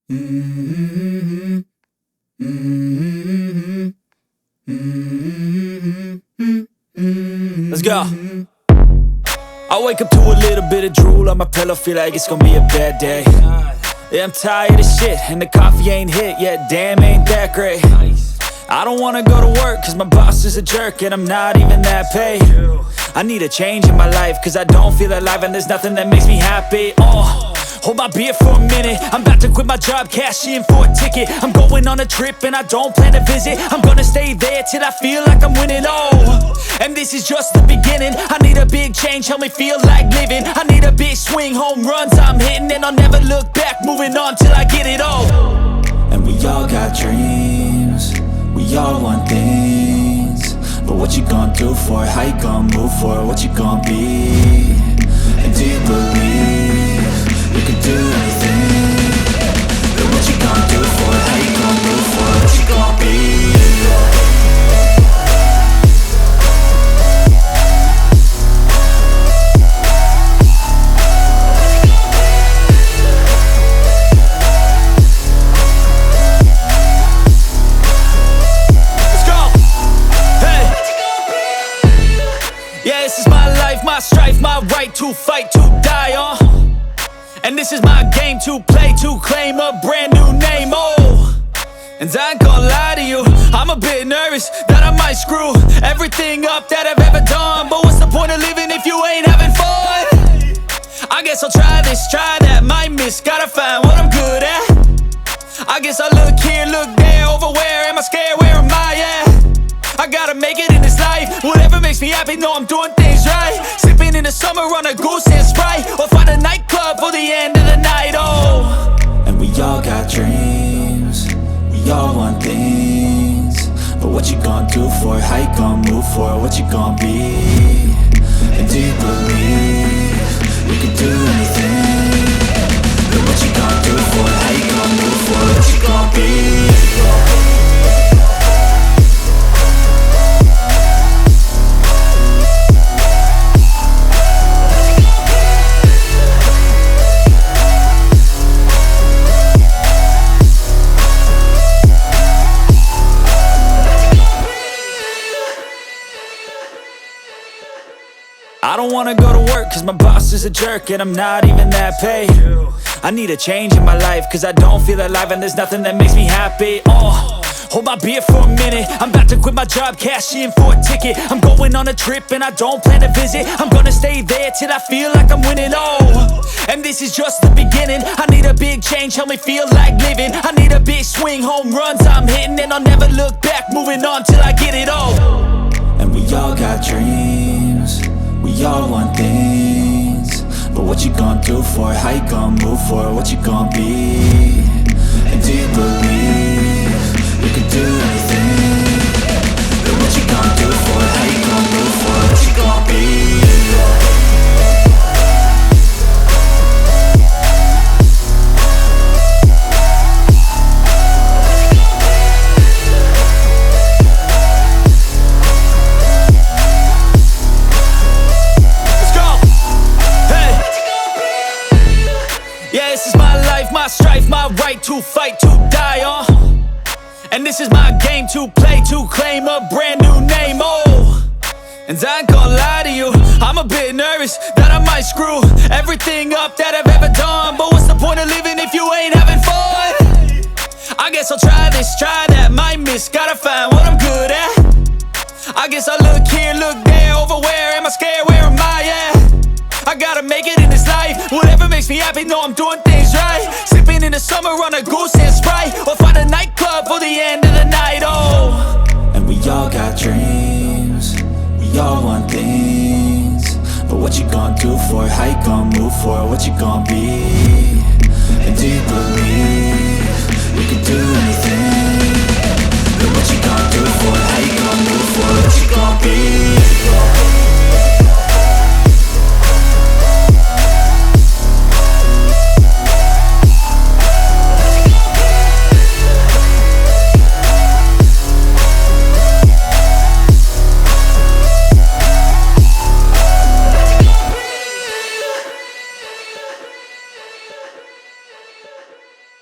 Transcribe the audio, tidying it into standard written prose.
Mm-hmm. Mm-hmm. Mm-hmm. Let's go. I wake up to a little bit of drool on my pillow, feel like it's gonna be a bad day. Yeah, I'm tired of shit, and the coffee ain't hit yet, damn, ain't that great. I don't wanna go to work, cause my boss is a jerk, and I'm not even that paid. I need a change in my life, cause I don't feel alive, and there's nothing that makes me happy. Hold my beer for a minute, I'm about to quit my job, cash in for a ticket. I'm going on a trip and I don't plan to visit. I'm gonna stay there till I feel like I'm winning, and this is just the beginning. I need a big change, help me feel like living. I need a big swing, home runs I'm hitting, and I'll never look back, moving on till I get it all. And we all got dreams, we all want things, but what you gonna do for it? How you gonna move for it? What you gonna be? And do you believe you can do anything? But what you gonna do for it? How you gonna move for it? What you gonna be? Yeah, this is my life, my strife, my right to fight, to die on. And this is my game to play, to claim a brand new name, And I ain't gonna lie to you, I'm a bit nervous that I might screw everything up that I've ever done. But what's the point of living if you ain't having fun? I guess I'll try this, try that, might miss, gotta find what I'm good at. I guess I look here, look there, over where am I scared, where am I at? I gotta make it in this life, whatever makes me happy, know I'm doing things right. Sipping in the summer on a goose and Sprite, or find a nightclub for the end of the night, And we all got dreams, we all want things, but what you gonna do for it? How you gonna move for it? What you gonna be? And do you believe you can do anything? But what you gonna do for it? How you gonna move for it? What you gonna be? I don't wanna go to work cause my boss is a jerk, and I'm not even that paid. I need a change in my life cause I don't feel alive, and there's nothing that makes me happy. Hold my beer for a minute, I'm about to quit my job, cash in for a ticket. I'm going on a trip and I don't plan to visit. I'm gonna stay there till I feel like I'm winning, and this is just the beginning. I need a big change, help me feel like living. I need a big swing, home runs I'm hitting, and I'll never look back, moving on till I get it all. And we all got dreams, we all want things, but what you gonna do for it? How you gonna move for it? What you gonna be? And do you believe you can do anything? But what you gonna do for it? How you gonna move for it? What you gonna be? This is my life, my strife, my right to fight, to die on. And this is my game to play, to claim a brand new name, And I ain't gonna lie to you, I'm a bit nervous that I might screw everything up that I've ever done. But what's the point of living if you ain't having fun? I guess I'll try this, try that, might miss, gotta find what I'm good at. I guess I look here, look there, over where am I scared, where am I at? I gotta make it in this life, whatever makes me happy, know I'm doing things right. Sipping in the summer on a goose and Sprite, or find a nightclub for the end of the night, And we all got dreams, we all want things, but what you gonna do for it? How you gonna move for it? What you gonna be? And do you believe